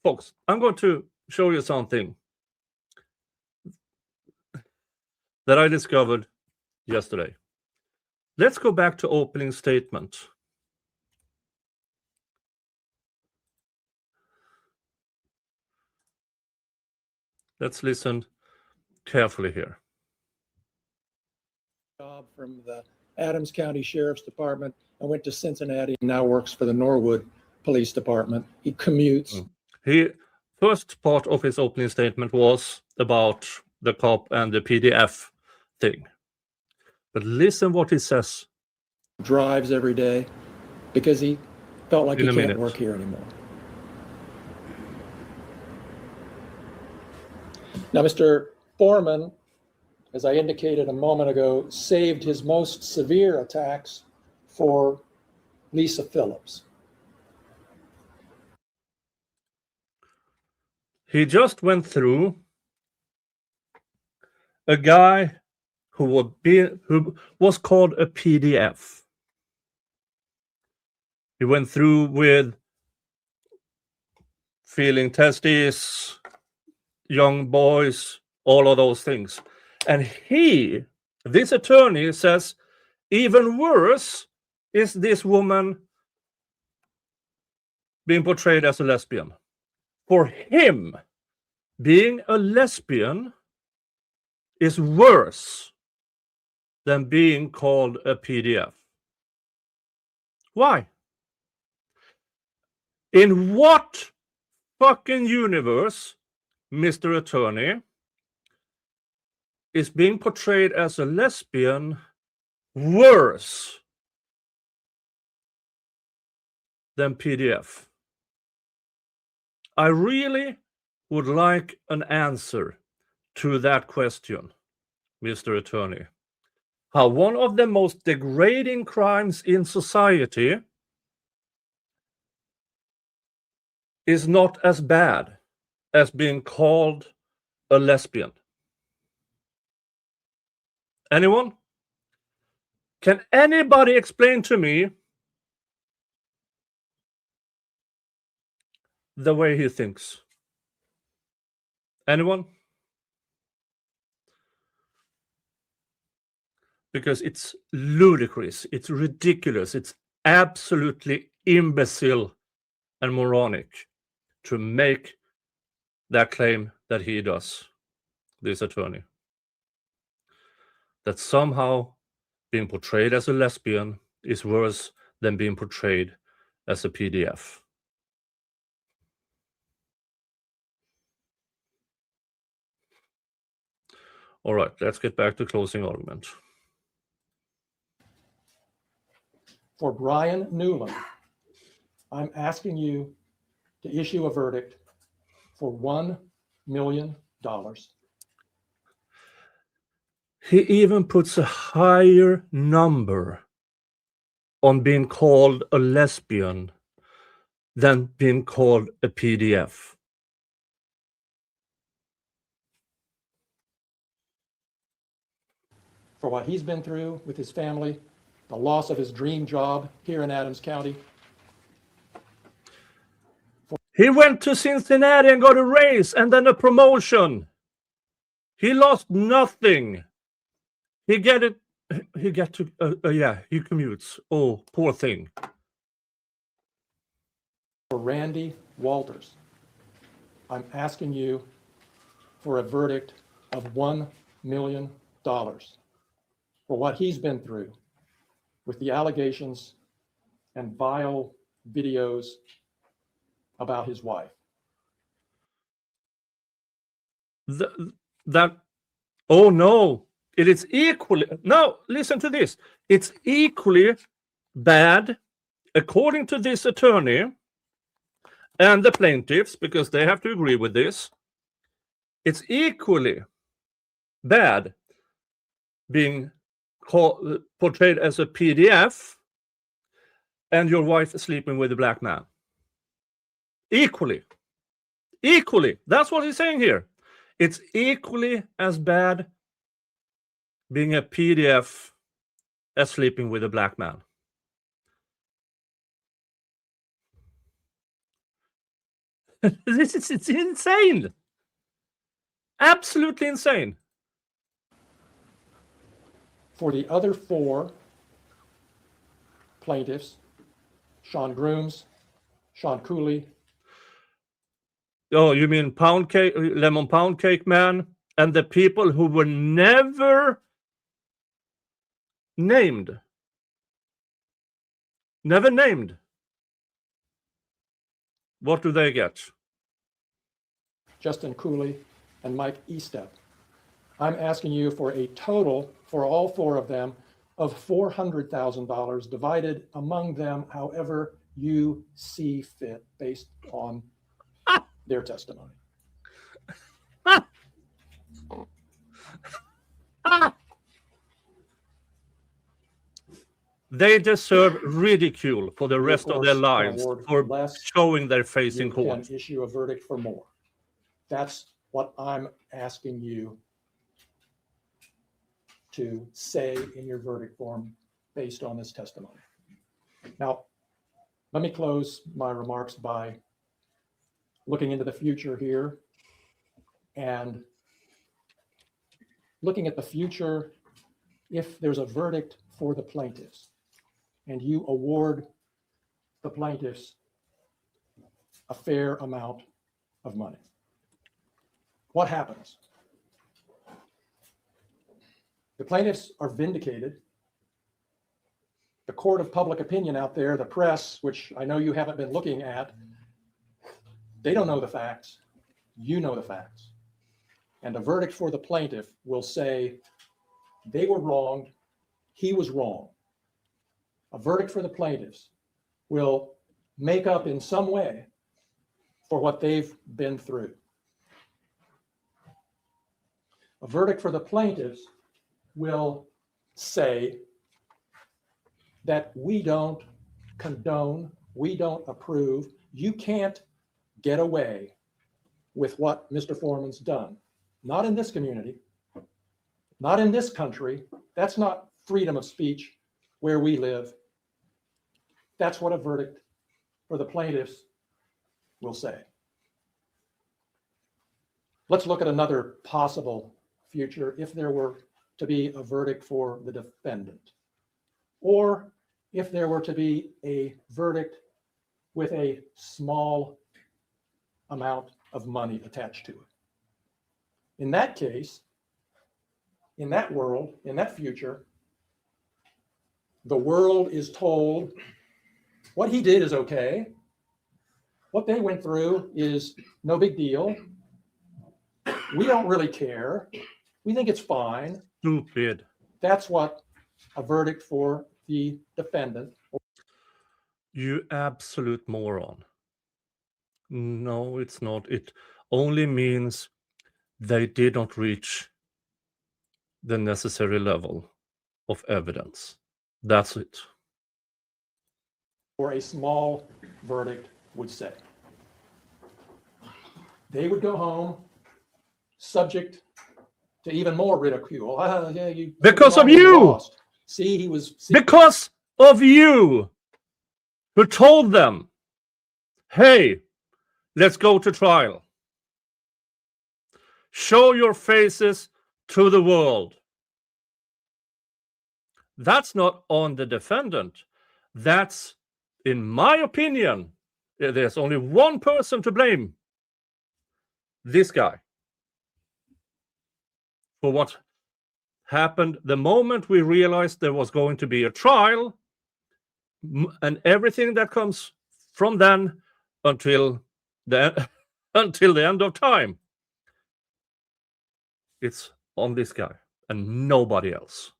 folks, I'm going to show you something that I discovered yesterday. Let's go back to opening statement. Let's listen carefully here. Job from the Adams County Sheriff's Department. I went to Cincinnati and now works for the Norwood Police Department. He commutes. He first part of his opening statement was about the cop and the PDF thing. But listen what he says. Drives every day because he felt like he can't minute. work here anymore. Now, Mr. Foreman, as I indicated a moment ago, saved his most severe attacks for Lisa Phillips. He just went through a guy who was called a PDF. He went through with feeling testes, young boys, all of those things. And this attorney says, even worse is this woman being portrayed as a lesbian. For him, being a lesbian is worse than being called a PDF. Why? In what fucking universe, Mr. Attorney, is being portrayed as a lesbian worse than PDF? I really would like an answer to that question, Mr. Attorney. How one of the most degrading crimes in society is not as bad as being called a lesbian. Anyone? Can anybody explain to me the way he thinks? Anyone? Because it's ludicrous, it's ridiculous, it's absolutely imbecile and moronic to make that claim that he does, this attorney. That somehow being portrayed as a lesbian is worse than being portrayed as a PDF. All right, let's get back to closing argument. For Brian Newland, I'm asking you to issue a verdict for $1 million. He even puts a higher number on being called a lesbian than being called a PDF. For what he's been through with his family, the loss of his dream job here in Adams County. He went to Cincinnati and got a raise and then a promotion. He lost nothing. He commutes. Oh, poor thing. For Randy Walters, I'm asking you for a verdict of $1 million for what he's been through with the allegations and vile videos about his wife. Oh no, it is equally, now listen to this. It's equally bad, according to this attorney and the plaintiffs, because they have to agree with this. It's equally bad being portrayed as a PDF and your wife sleeping with a black man. Equally. That's what he's saying here. It's equally as bad being a PDF as sleeping with a black man. It's insane. Absolutely insane. For the other 4 plaintiffs, Sean Grooms, Sean Cooley. Oh, you mean pound cake, lemon pound cake man, and the people who were never named. Never named. What do they get? Justin Cooley, and Mike Estep. I'm asking you for a total for all 4 of them of $400,000 divided among them however you see fit based on their testimony. They deserve ridicule for the rest of their lives for less, showing their face in you court. can issue a verdict for more. That's what I'm asking you to say in your verdict form based on this testimony. Now, let me close my remarks by looking into the future here and looking at the future if there's a verdict for the plaintiffs and you award the plaintiffs a fair amount of money. What happens? The plaintiffs are vindicated. The court of public opinion out there, the press, which I know you haven't been looking at, they don't know the facts. You know the facts. And a verdict for the plaintiff will say they were wronged, he was wrong. A verdict for the plaintiffs will make up in some way for what they've been through. A verdict for the plaintiffs will say that we don't condone, we don't approve, you can't get away with what Mr. Foreman's done. Not in this community, not in this country. That's not freedom of speech where we live. That's what a verdict for the plaintiffs will say. Let's look at another possible future if there were to be a verdict for the defendant, or if there were to be a verdict with a small amount of money attached to it. In that case, in that world, in that future, the world is told what he did is okay. What they went through is no big deal. We don't really care. We think it's fine. Stupid. That's what a verdict for the defendant. You absolute moron. No, it's not. It only means they did not reach the necessary level of evidence. That's it. Or a small verdict would say. They would go home subject to even more ridicule. Because of you! Lost. See, he was... Because of you! Who told them, hey, let's go to trial. Show your faces to the world. That's not on the defendant. That's, in my opinion, there's only one person to blame. This guy. For what happened the moment we realized there was going to be a trial, and everything that comes from then until the end of time. It's on this guy and nobody else.